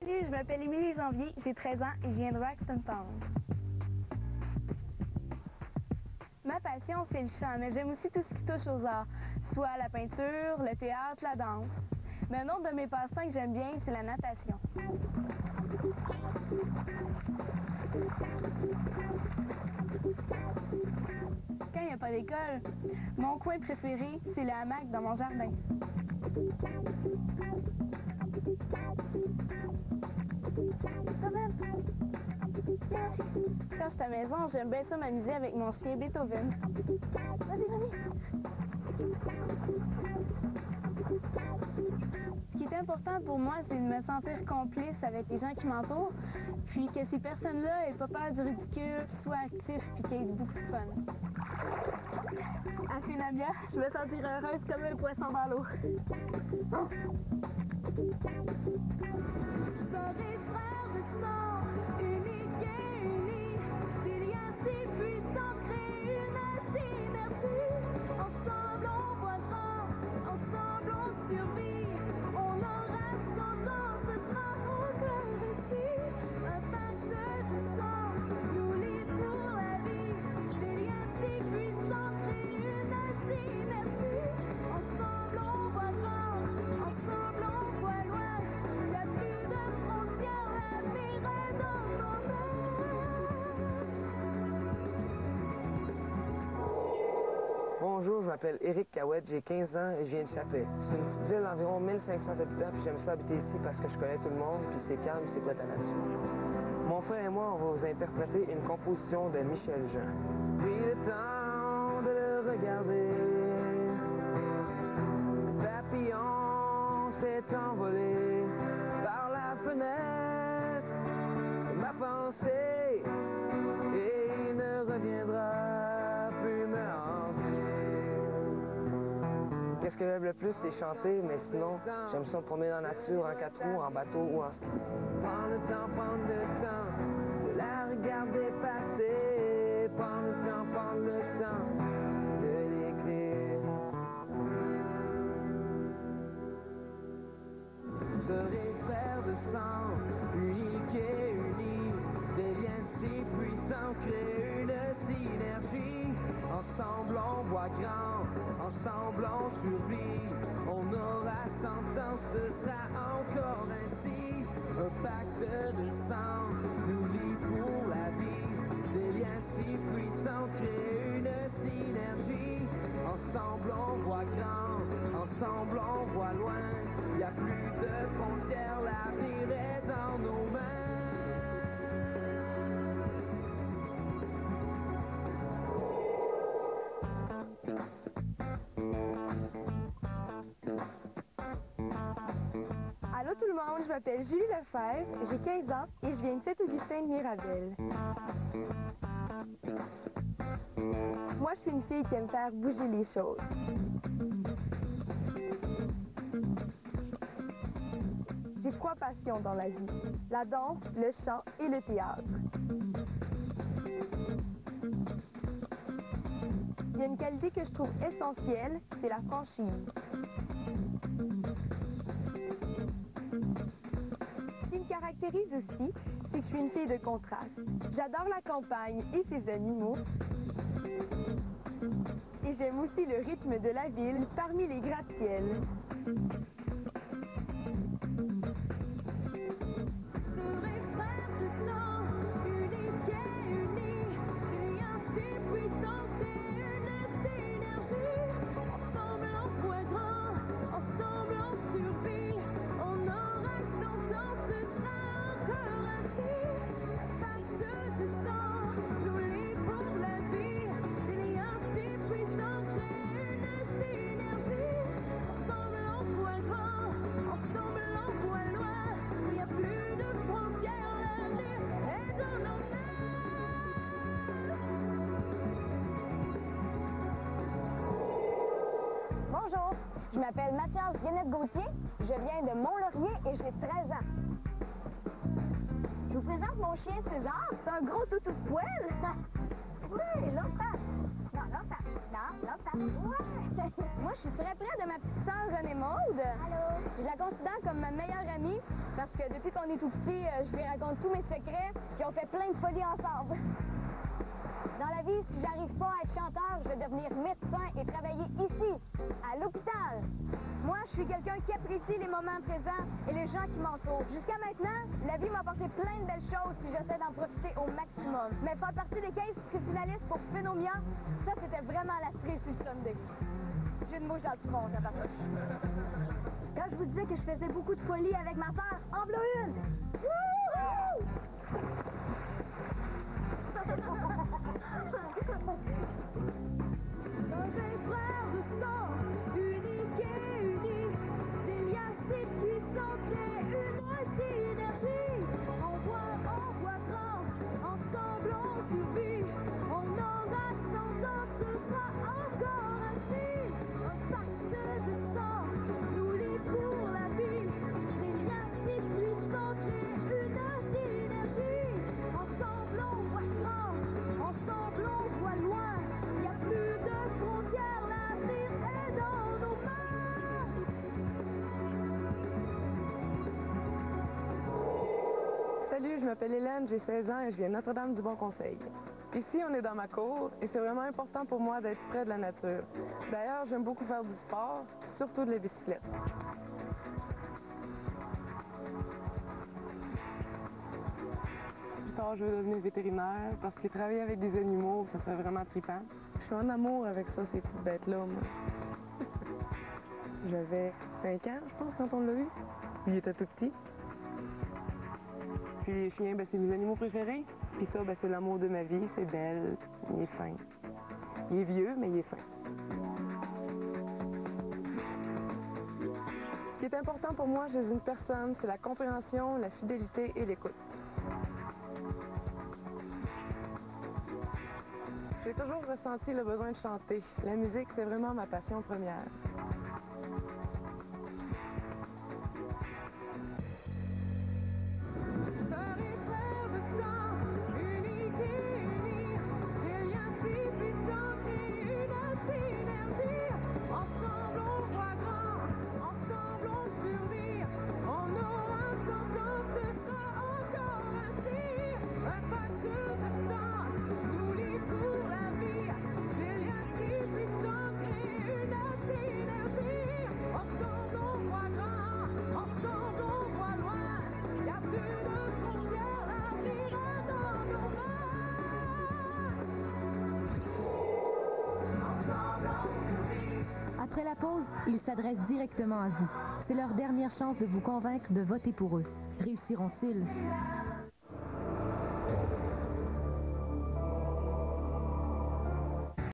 Salut, je m'appelle Émilie Janvier, j'ai 13 ans et je viens de Braxton Town. Ma passion, c'est le chant, mais j'aime aussi tout ce qui touche aux arts, soit la peinture, le théâtre, la danse. Mais un autre de mes passe-temps que j'aime bien, c'est la natation. Quand il n'y a pas d'école, mon coin préféré, c'est le hamac dans mon jardin. Quand je suis à la maison, j'aime bien ça m'amuser avec mon chien Beethoven. Vas-y. Ce qui est important pour moi, c'est de me sentir complice avec les gens qui m'entourent, puis que ces personnes-là aient pas peur du ridicule, soient actifs, puis qu'ils aient beaucoup de fun. À Finabia, je me sentir heureuse comme un poisson dans l'eau. Bonjour, je m'appelle Éric Cahouette, j'ai 15 ans et je viens de Chapais. C'est une petite ville d'environ 1500 habitants, puis j'aime ça habiter ici parce que je connais tout le monde, puis c'est calme, c'est près de la nature. Mon frère et moi, on va vous interpréter une composition de Michel Jean. Pris le temps de le regarder, le papillon s'est envolé par la fenêtre de ma pensée et il ne reviendra plus me hanter. Qu'est-ce que j'aime le plus, c'est chanter, mais sinon, j'aime ça me promener dans la nature, en 4 roues, en bateau ou en ski. Prends le temps de la regarder passer. Prends le temps de l'écrire. Serait frère de sang, unique et unis, des liens si puissants créent une synergie. Ensemble on voit grand, ensemble on survit. On aura 100 ans, ce sera encore ainsi. Un pacte de sang nous lie pour la vie. Des liens si puissants créent une synergie. Ensemble on voit grand, ensemble on voit loin. Il n'y a plus de frontières, l'avenir est dans nos mains. Allô tout le monde, je m'appelle Julie Lefebvre, j'ai 15 ans et je viens de Saint-Augustin de Mirabel. Moi, je suis une fille qui aime faire bouger les choses. J'ai 3 passions dans la vie, la danse, le chant et le théâtre. Il y a une qualité que je trouve essentielle, c'est la franchise. Ce qui me caractérise aussi, c'est que je suis une fille de contraste. J'adore la campagne et ses animaux. Et j'aime aussi le rythme de la ville parmi les gratte-ciels. Bonjour, je m'appelle Mathias Guénette-Gauthier, je viens de Mont-Laurier et j'ai 13 ans. Je vous présente mon chien César, c'est un gros toutou poil. Oui, l'autre face. Non, l'autre face. Non, l'autre face. Ouais. Moi, je suis très près de ma petite sœur Renée Maude. Allô? Je la considère comme ma meilleure amie parce que depuis qu'on est tout petit, je lui raconte tous mes secrets puis on fait plein de folies ensemble. Dans la vie, si j'arrive pas à être chanteur, je vais devenir médecin et travailler ici, à l'hôpital. Moi, je suis quelqu'un qui apprécie les moments présents et les gens qui m'entourent. Jusqu'à maintenant, la vie m'a apporté plein de belles choses puis j'essaie d'en profiter au maximum. Mais faire partie des 15 finalistes pour Phénomia, ça, c'était vraiment la cerise sur le Sunday. J'ai une mouche dans le poumon, ça part. Quand je vous disais que je faisais beaucoup de folie avec ma sœur, en v'là une! Wouhou! Des frères de sang, uniques et unis, des liens si puissants créent une synergie. On voit grand, ensemble on survit. On aura 100 ans, ce sera encore ainsi. Un pacte de sang nous lie pour la vie. Des liens si puissants créent une synergie. Ensemble on voit grand, ensemble on voit loin. Il n'y a plus de frontières, l'avenir est dans nos mains. Salut, je m'appelle Hélène, j'ai 16 ans et je viens de Notre-Dame-du-Bon-Conseil. Ici, on est dans ma cour et c'est vraiment important pour moi d'être près de la nature. D'ailleurs, j'aime beaucoup faire du sport, surtout de la bicyclette. Plus tard, je veux devenir vétérinaire parce que travailler avec des animaux, ça serait vraiment trippant. Je suis en amour avec ça, ces petites bêtes-là, moi. J'avais 5 ans, je pense, quand on l'a eu. Il était tout petit. Puis les chiens, ben, c'est mes animaux préférés. Puis ça, ben, c'est l'amour de ma vie, c'est Belle. Il est fin. Il est vieux, mais il est fin. Ce qui est important pour moi chez une personne, c'est la compréhension, la fidélité et l'écoute. J'ai toujours ressenti le besoin de chanter. La musique, c'est vraiment ma passion première. Sœurs et frères de sang, uniques et unis, des liens si puissants créent une synergie. Ensemble on voit grand, ensemble on survit. On aura 100 ans, ce sera encore ainsi. Un pacte de sang nous lie pour la vie. Des liens si puissants créent une synergie. Ensemble on voit grand, ensemble on voit loin. Y a plus de frontières, l'avenir est dans nos mains. Ensemble on survit. Après la pause, ils s'adressent directement à vous. C'est leur dernière chance de vous convaincre de voter pour eux. Réussiront-ils?